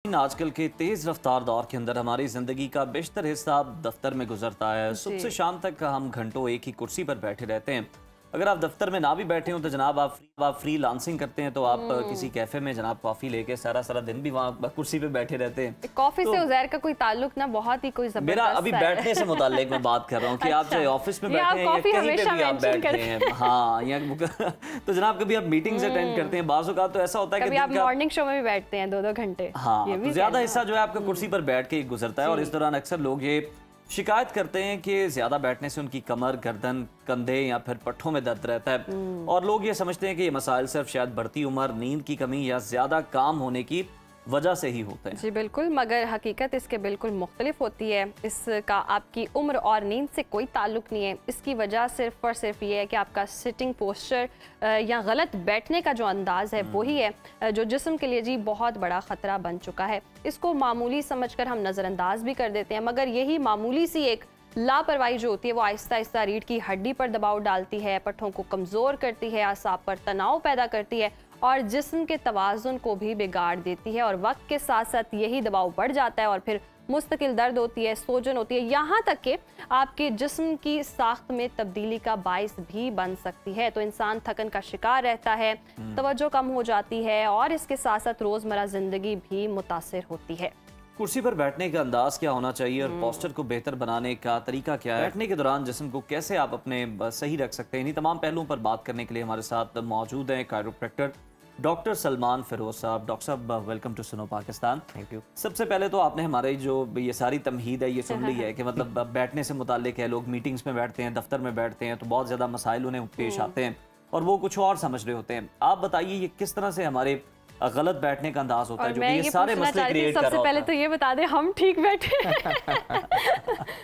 आजकल के तेज रफ्तार दौर के अंदर हमारी जिंदगी का बेशतर हिस्सा दफ्तर में गुजरता है। सुबह से शाम तक हम घंटों एक ही कुर्सी पर बैठे रहते हैं। अगर आप दफ्तर में ना भी बैठे हो तो जनाब आप फ्री लांसिंग करते हैं तो आप किसी कैफे में जनाब कॉफी लेके सारा सारा दिन भी वहाँ कुर्सी पे बैठे रहते हैं। कॉफी तो से उज़ैर का कोई ताल्लुक ना बहुत ही कोई मेरा अभी बैठने से मुताल्लिक मैं बात कर रहा हूँ कि आप चाहे ऑफिस में बैठे हैं या कहीं पे भी आप बैठे हैं, हाँ या तो जनाब कभी आप मीटिंग्स अटेंड करते हैं। बाज़ औक़ात तो ऐसा होता है कि आप मॉर्निंग शो में भी बैठते हैं 2-2 घंटे। हाँ, तो ज्यादा हिस्सा जो है आपका कुर्सी पर बैठ के गुजरता है और इस दौरान अक्सर लोग ये शिकायत करते हैं कि ज्यादा बैठने से उनकी कमर, गर्दन, कंधे या फिर पट्ठों में दर्द रहता है और लोग ये समझते हैं कि ये मसाइल सिर्फ शायद बढ़ती उम्र, नींद की कमी या ज्यादा काम होने की वजह से ही होते हैं। जी बिल्कुल, मगर हकीकत इसके बिल्कुल मुख्तलिफ होती है। इसका आपकी उम्र और नींद से कोई ताल्लुक नहीं है। इसकी वजह सिर्फ और सिर्फ ये है कि आपका सिटिंग पोस्चर या गलत बैठने का जो अंदाज है वही है जो जिस्म के लिए जी बहुत बड़ा ख़तरा बन चुका है। इसको मामूली समझकर हम नज़रअंदाज भी कर देते हैं, मगर यही मामूली सी एक लापरवाही जो होती है वो आहिस्ता आहिस्ता रीढ़ की हड्डी पर दबाव डालती है, पट्ठों को कमज़ोर करती है, असाब पर तनाव पैदा करती है और जिस्म के तवाज़ुन को भी बिगाड़ देती है। और वक्त के साथ साथ यही दबाव बढ़ जाता है और फिर मुस्तकिल दर्द होती है, सोजन होती है, यहाँ तक कि आपके जिस्म की साख्त में तब्दीली का बाइस भी बन सकती है। तो इंसान थकन का शिकार रहता है, तवज्जो कम हो जाती है और इसके साथ साथ रोज़मर्रा ज़िंदगी भी मुतासिर होती है। कुर्सी पर बैठने का अंदाज क्या होना चाहिए और पोस्चर को बेहतर बनाने का तरीका क्या है, बैठने के दौरान जिस्म को कैसे आप अपने सही रख सकते हैं, इन्हीं तमाम पहलुओं पर बात करने के लिए हमारे साथ मौजूद हैं कायरोप्रैक्टर डॉक्टर सलमान फिरोज साहब। डॉक्टर साहब, वेलकम टू सुनो पाकिस्तान। Thank you. सबसे पहले तो आपने हमारी जो ये सारी तमहीद है ये सुन ली है कि मतलब बैठने से मुताल्लिक है, लोग मीटिंग्स में बैठते हैं, दफ्तर में बैठते हैं तो बहुत ज़्यादा मसाइल उन्हें पेश आते हैं और वो कुछ और समझ रहे होते हैं। आप बताइए ये किस तरह से हमारे गलत बैठने का अंदाज होता है जो कि ये सारे मसले क्रिएट कर रहा होता है। सबसे पहले तो ये बता दें हम ठीक बैठे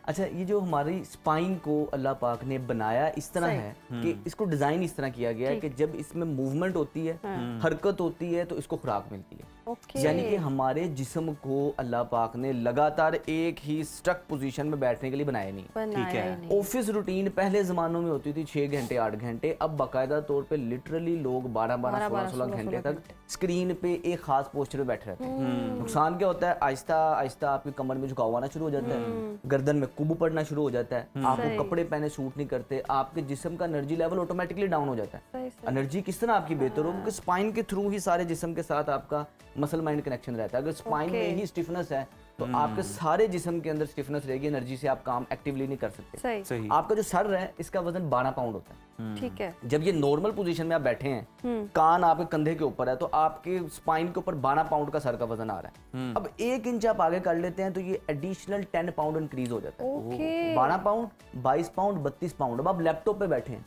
अच्छा, ये जो हमारी स्पाइन को अल्लाह पाक ने बनाया इस तरह है कि इसको डिजाइन इस तरह किया गया है कि जब इसमें मूवमेंट होती है, हरकत होती है तो इसको खुराक मिलती है। यानी कि हमारे जिस्म को अल्लाह पाक ने लगातार एक ही स्टक पोजीशन में बैठने के लिए बनाया नहीं। ठीक है। ऑफिस रूटीन पहले जमानों में होती थी 6 घंटे 8 घंटे, अब बाकायदा तौर पे लिटरली लोग 12-12 16 घंटे तक स्क्रीन पे एक खास पोस्टर पे बैठे रहते हैं। नुकसान क्या होता है, आहिस्ता आहिस्ता आपकी कमर में झुकाव आना शुरू हो जाता है, गर्दन में कुब पड़ना शुरू हो जाता है, आपको कपड़े पहने सूट नहीं करते, आपके जिस्म का एनर्जी लेवल ऑटोमेटिकली डाउन हो जाता है। एनर्जी किस तरह आपकी बेहतर हो, क्योंकि स्पाइन के थ्रू ही सारे जिस्म के साथ आपका मसल माइंड कनेक्शन रहता है। अगर स्पाइन में ही स्टिफनेस है तो आपके सारे जिस्म के अंदर स्टिफनेस रहेगी, एनर्जी से आप काम एक्टिवली नहीं कर सकते। सही। आपका जो सर है इसका वजन 12 पाउंड होता है। ठीक है। जब ये नॉर्मल पोजीशन में आप बैठे हैं, कान आपके कंधे के ऊपर है तो आपके स्पाइन के ऊपर 12 पाउंड का सर का वजन आ रहा है। अब 1 इंच आप आगे कर लेते हैं तो ये एडिशनल 10 पाउंड इंक्रीज हो जाता है। 12 पाउंड, 22 पाउंड, 32 पाउंड। अब आप लैपटॉप पे बैठे हैं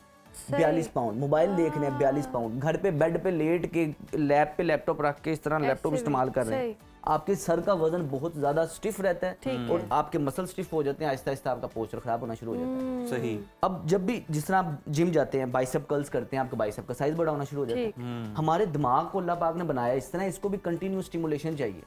42 पाउंड, मोबाइल देख रहे हैं 42 पाउंड, घर पे बेड पे लेट के लैप पे लैपटॉप रख के इस तरह लैपटॉप इस्तेमाल कर रहे हैं, आपके सर का वजन बहुत ज्यादा स्टिफ रहता है और आपके मसल स्टिफ हो जाते हैं, आहिस्ता आहिस्ता आपका पोस्चर खराब होना शुरू हो जाता है। सही। अब जब भी जिस तरह आप जिम जाते हैं, बाइसेप कर्ल्स करते हैं, आपका बाइसेप का साइज बड़ा होना शुरू हो जाता है। हमारे दिमाग को अल्लाह पाक ने बनाया इस तरह, इसको भी कंटिन्यू स्टिमुलेशन चाहिए।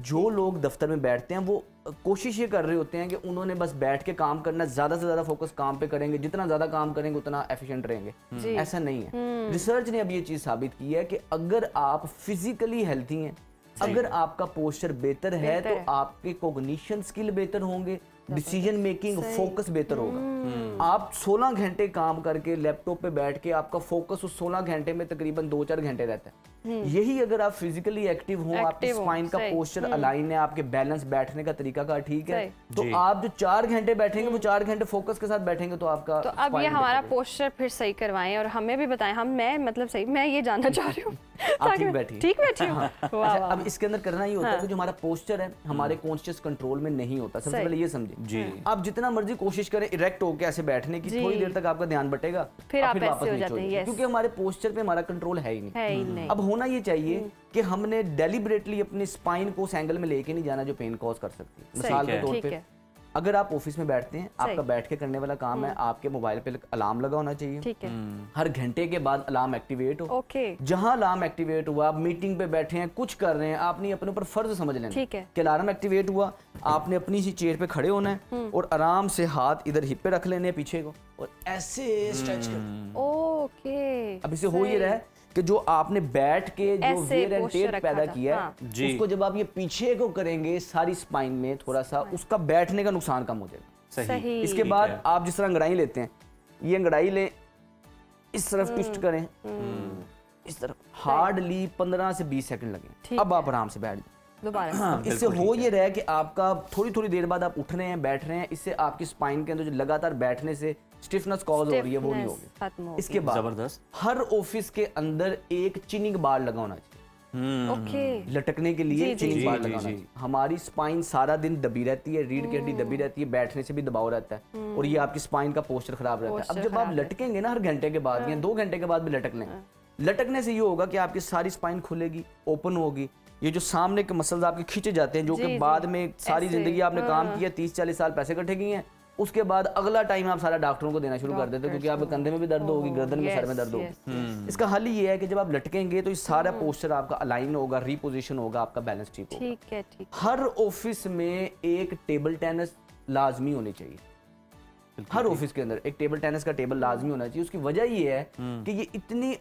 जो लोग दफ्तर में बैठते हैं वो कोशिश ये कर रहे होते हैं कि उन्होंने बस बैठ के काम करना, ज्यादा से ज्यादा फोकस काम पे करेंगे, जितना ज्यादा काम करेंगे उतना एफिशिएंट रहेंगे। ऐसा नहीं है। रिसर्च ने अब ये चीज साबित की है कि अगर आप फिजिकली हेल्थी हैं, अगर आपका पोस्चर बेहतर है तो आपके कॉग्निशन स्किल बेहतर होंगे, डिसीजन मेकिंग, फोकस बेहतर होगा। आप 16 घंटे काम करके लैपटॉप पे बैठ के आपका फोकस उस 16 घंटे में तकरीबन 2-4 घंटे रहता है। यही अगर आप फिजिकली एक्टिव हो, आपके स्पाइन का पोस्चर अलाइन है, आपके बैलेंस बैठने का तरीका का ठीक है, तो आप जो 4 घंटे बैठेंगे वो 4 घंटे फोकस के साथ बैठेंगे तो आपका तो अब ये हमारा पोस्चर फिर सही करवाएं और हमें भी बताएं। मैं मतलब सही, मैं ये जानना चाह रही हूँ ठीक बैठी हूँ। अब इसके अंदर करना ये होता है कि जो हमारा पोस्चर है हमारे कॉन्शियस कंट्रोल में नहीं होता। सबसे पहले ये समझे जी, आप जितना मर्जी कोशिश करें इरेक्ट होकर ऐसे बैठने की, थोड़ी देर तक आपका ध्यान बटेगा, फिर आप वापस हो जाते हैं, क्योंकि हमारे पोस्चर पे हमारा कंट्रोल है ही नहीं। अब होना ये चाहिए कि हमने डेलिबरेटली अपनी स्पाइन को उस एंगल में लेके नहीं जाना जो पेन कॉज कर सकती है। मिसाल के तौर पे अगर आप ऑफिस में बैठते हैं, आपका बैठ के करने वाला काम है, आपके मोबाइल पे अलार्म लगा होना चाहिए। ठीक है। हर घंटे के बाद अलार्म एक्टिवेट हो। जहां अलार्म एक्टिवेट हुआ, आप मीटिंग पे बैठे हैं, कुछ कर रहे हैं, आपने अपने ऊपर फर्ज समझ लेना कि अलार्म एक्टिवेट हुआ, आपने अपनी सी चेयर पे खड़े होना है और आराम से हाथ इधर हिप पे रख लेने हैं पीछे को और ऐसे स्ट्रेच कर। ओके। अब इसे हो ये रहा है कि जो आपने बैठ के जो ऐसे वेयर एंड posture टेयर रखा पैदा था, किया है हाँ। जी। उसको जब आप ये पीछे को करेंगे सारी स्पाइन में थोड़ा सा, उसका बैठने का नुकसान कम हो जाएगा। सही। इसके ठीक बाद है। आप जिस तरह अंगड़ाई लेते हैं, ये अंगड़ाई लें, इस तरफ ट्विस्ट करें, इस तरफ हार्डली 15 से 20 सेकंड लगे, अब आप आराम से बैठ जाए। दोबारा इससे हो ये रहा है कि आपका थोड़ी थोड़ी देर बाद आप उठ रहे हैं, बैठ रहे हैं, इससे आपकी स्पाइन के अंदर जो लगातार बैठने से स्टिफनेस कॉज हो रही है वो नहीं होगी। खत्म हो इसके बाद जबरदस्त। हर ऑफिस के अंदर एक चिनिंग बार लगा होना चाहिए, ओके लटकने के लिए जी, चिनिंग जी, बार जी, लगा होना जी। चाहिए। हमारी स्पाइन सारा दिन दबी रहती है, रीढ़ की हड्डी दबी रहती है, बैठने से भी दबाव रहता है और ये आपकी स्पाइन का पोस्चर खराब रहता है। अब पोस्चर जब आप खराब है। लटकेंगे ना हर घंटे के बाद या 2 घंटे के बाद भी लटक लें, लटकने से ये होगा कि आपकी सारी स्पाइन खुलेगी, ओपन होगी, ये जो सामने के मसल्स आपके खींचे जाते हैं जो जी, कि जी। बाद में सारी ऐसे, जिंदगी आपने काम किया, 30-40 साल पैसे इकट्ठे किए हैं, उसके बाद अगला टाइम आप सारा डॉक्टरों को देना शुरू कर देते हैं क्योंकि आपके कंधे में भी दर्द होगी, गर्दन में, सर में दर्द होगी। इसका हल ये है कि जब आप लटकेंगे तो ये सारा पोस्चर आपका अलाइन होगा, रिपोजिशन होगा, आपका बैलेंस ठीक होगा। ठीक है, ठीक। हर ऑफिस में एक टेबल टेनिस लाजमी होनी चाहिए, हर ऑफिस के अंदर एक टेबल टेनिस का टेबल लाजमी होना चाहिए। उसकी वजह ये है कि ये इतनी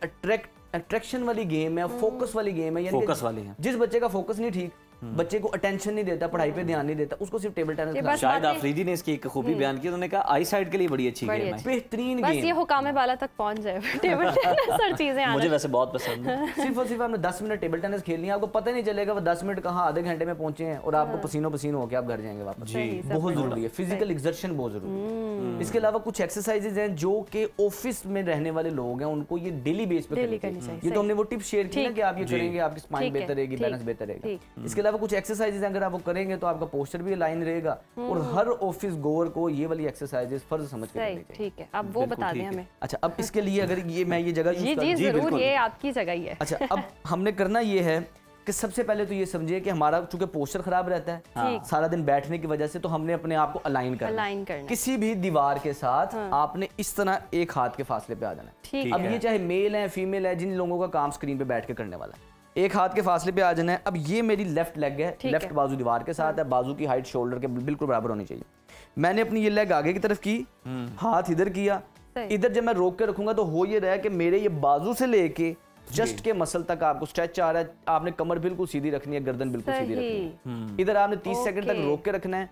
अट्रैक्शन वाली गेम है, फोकस वाली गेम है, यानी कि फोकस वाली है। जिस बच्चे का फोकस नहीं ठीक, बच्चे को अटेंशन नहीं देता, पढ़ाई पे ध्यान नहीं देता, उसको सिर्फ टेबल टेनिस खिलाना। शायद आफरीदी ने इसकी एक खूबी बयान की, उन्होंने कहा आई साइड के लिए बड़ी अच्छी गेम है। बेहतरीन बस गेम, ये हुकामे बाला तक पहुंच जाए टेबल टेनिस और चीजें मुझे आना। वैसे बहुत पसंद है। सिर्फ और सिर्फ आपने 10 मिनट टेबल टेनिस खेलनी है, आपको पता नहीं चलेगा वो 10 मिनट कहाँ आधे घंटे में पहुंचे हैं और आपको पसीनो पसीनो होकर आप घर जाएंगे वापस। जी, बहुत जरूरी है, फिजिकल एक्सर्शन बहुत जरूरी है। इसके अलावा कुछ एक्सरसाइजेज हैं जो कि ऑफिस में रहने वाले लोग हैं उनको ये डेली बेस पे डेली करनी करनी चाहिए। चाहिए, ये तो हमने वो टिप शेयर की ना कि आप ये जी। करेंगे आपकी स्पाइन ठीक है, बेहतर रहेगी, ठीक, बैलेंस बेहतर रहेगा। ठीक। इसके अलावा कुछ एक्सरसाइजेज अगर आप वो करेंगे तो आपका पोस्चर भी अलाइन रहेगा और हर ऑफिस गोअर को ये वाली एक्सरसाइजेज फर्ज समझ के करनी सही, चाहिए। ठीक है। अब वो बता दें हमें। अच्छा, अब इसके लिए अगर ये मैं ये जगह यूज जी कर जी जरूर, बिल्कुल। ये आपकी जगह ही है। अच्छा, अब हमने करना ये है कि सबसे पहले तो ये समझिए कि हमारा चूंकि पोस्चर खराब रहता है ठीक। सारा दिन बैठने की वजह से, तो हमने अपने आप को अलाइन करना है। अलाइन करना है। किसी भी दीवार के साथ आपने इस तरह एक हाथ के फासले पे आ जाना है। ठीक अब है। ये चाहे मेल है फीमेल है, जिन लोगों का काम स्क्रीन पे बैठ के करने वाला है, एक हाथ के फासले पे आ जाना है। अब ये मेरी लेफ्ट लेग है, ठीक लेफ्ट है। बाजू दीवार के साथ है, बाजू की हाइट शोल्डर के बिल्कुल बराबर होनी चाहिए। मैंने अपनी ये लेग आगे की तरफ की, हाथ इधर किया, सही। इधर जब मैं रोक के रखूंगा तो हो ये रहा है कि मेरे ये बाजू से लेके जस्ट के मसल तक आपको स्ट्रेच आ रहा है। आपने कमर बिल्कुल सीधी रखनी है, गर्दन बिल्कुल सीधी रखनी है। इधर आपने 30 सेकंड तक ओके। रोक के रखना है।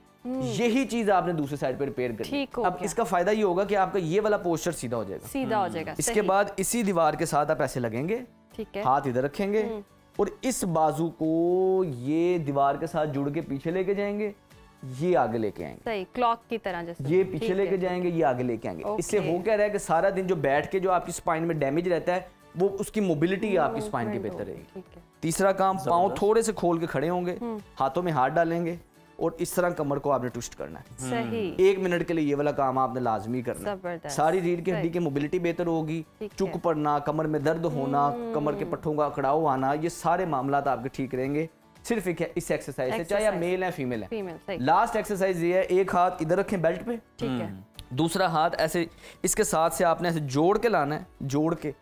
यही चीज आपने दूसरे साइड पे रिपेयर करनी है। ठीक हो अब गया। इसका फायदा ये होगा कि आपका ये वाला पोस्चर सीधा हो जाएगा। सीधा हो जाएगा। इसके सही। बाद इसी दीवार के साथ आप ऐसे लगेंगे, ठीक है। हाथ इधर रखेंगे और इस बाजू को ये दीवार के साथ जुड़ के पीछे लेके जाएंगे, ये आगे लेके आएंगे, सही, क्लॉक की तरह जैसे। ये ठीक पीछे है। लेके जाएंगे, ये आगे लेके आएंगे। ओके। इससे हो क्या रहा है कि सारा दिन जो बैठ के जो आपकी स्पाइन में डैमेज रहता है वो उसकी मोबिलिटी आपकी स्पाइन की बेहतर रहेगी। ठीक है। तीसरा काम, पाँव थोड़े से खोल के खड़े होंगे, हाथों में हाथ डालेंगे और इस तरह कमर को आपने ट्विस्ट करना है। सही। 1 मिनट के लिए ये वाला काम आपने लाजमी करना है। जबरदस्त। सारी रीढ़ की हड्डी की मोबिलिटी बेहतर होगी, ठीक चुक है। पड़ना, कमर में दर्द होना, कमर के पट्टों का अकड़ाव आना, ये सारे मामला आपके ठीक रहेंगे सिर्फ इस एक्सरसाइज से, चाहे आप Exercise। मेल है फीमेल है। फीमेल, सही। लास्ट एक्सरसाइज ये है, एक हाथ इधर रखें बेल्ट पे, ठीक है। दूसरा हाथ ऐसे इसके साथ से आपने ऐसे जोड़ के लाना है, जोड़ के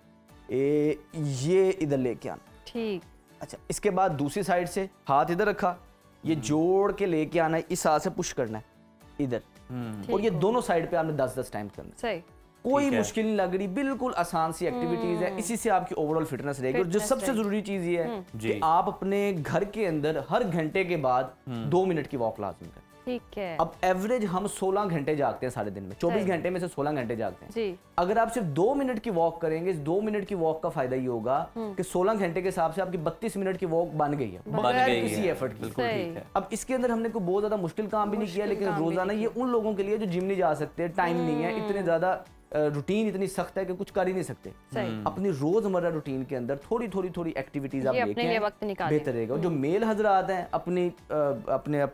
ये इधर लेके आना। ठीक। अच्छा, इसके बाद दूसरी साइड से हाथ इधर रखा, ये जोड़ के लेके आना है, इस हाथ से पुश करना है इधर, और ये दोनों साइड पे आपने 10-10 टाइम करना है। सही। कोई ठीक है। मुश्किल नहीं लग रही, बिल्कुल आसान सी एक्टिविटीज है। इसी से आपकी ओवरऑल फिटनेस रहेगी। और जो Fitness सबसे रहेगी। जरूरी चीज ये है जी। कि आप अपने घर के अंदर हर घंटे के बाद 2 मिनट की वॉक लाजमी करें। ठीक है। अब एवरेज हम 16 घंटे जागते हैं सारे दिन में, 24 सही। घंटे में से 16 घंटे जागते हैं। जी। अगर आप सिर्फ 2 मिनट की वॉक करेंगे, इस 2 मिनट की वॉक का फायदा ये होगा कि 16 घंटे के हिसाब से आपकी 32 मिनट की वॉक बन गई है, बन बगैर गई किसी है। एफर्ट के। बिल्कुल सही। ठीक है। अब इसके अंदर हमने कोई बहुत ज्यादा मुश्किल काम भी नहीं किया, मुश्किल लेकिन काम भी रोजाना नहीं ये उन लोगों के लिए जो जिम नहीं जा सकते, टाइम नहीं है, इतने ज्यादा रूटीन इतनी सख्त है कि कुछ कर ही नहीं सकते। सही। अपनी रोजमर्रा रूटीन के अंदर थोड़ी थोड़ी एक्टिविटीज आप ये लेके अपने लिए आएं, वक्त निकालें। बेहतर रहेगा। जो मेल हजरात हैं अपने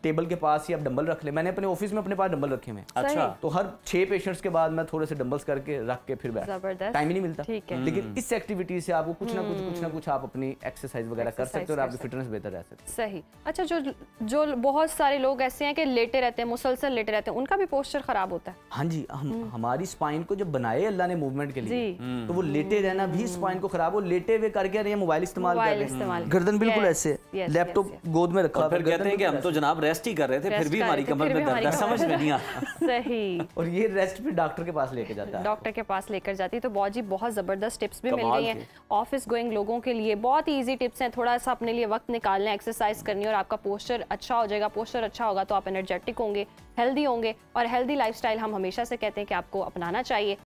टेबल के पास ही आप डंबल रख ले। मैंने अपने ऑफिस में अपने पास डंबल रखे हुए हैं, अच्छा। तो हर 6 पेशेंट्स के बाद मैं थोड़े से डंबल्स करके रख के फिर बैठ, जबरदस्त। टाइम ही नहीं मिलता। ठीक है। लेकिन इस एक्टिविटी से आपको कुछ ना कुछ आप अपनी एक्सरसाइज वगैरह कर Exercise सकते हो और कर आपकी फिटनेस बेहतर रह सकती है। सही। अच्छा, जो बहुत सारे लोग ऐसे हैं कि लेटे रहते हैं, मुसलसल लेटे रहते हैं, उनका भी पोस्चर खराब होता है। हाँ जी, हमारी स्पाइन को जब बनाए अल्लाह ने मूवमेंट के लिए, जी। तो वो लेटे रहना भी स्पाइन को खराब, वो लेटे हुए करके रहे हैं, मोबाइल इस्तेमाल कर मोबाइल रहे हैं, इस्तेमाल। गर्दन बिल्कुल Yes, ऐसे, yes, लैपटॉप yes, yes। गोद में रखा और फिर गर्दन कहते हैं कि बिल्कुल हम तो ऐसे। जनाब रह रेस्ट ही कर रहे थे, फिर भी हमारी कमर में दर्द है, समझ में नहीं आता। सही। और ये रेस्ट फिर डॉक्टर के पास लेके जाता है, डॉक्टर के पास लेकर जाती है। तो बहुत जी बहुत ज़बरदस्त टिप्स भी मिल रही हैं ऑफिस गोइंग लोगों के लिए, बहुत ही ईजी टिप्स हैं। थोड़ा सा अपने लिए वक्त निकालना है, एक्सरसाइज करनी है और आपका पोस्चर अच्छा हो जाएगा। पोस्चर अच्छा होगा तो आप एनर्जेटिक होंगे, हेल्दी होंगे, और हेल्दी लाइफस्टाइल हम हमेशा से कहते हैं कि आपको अपनाना चाहिए।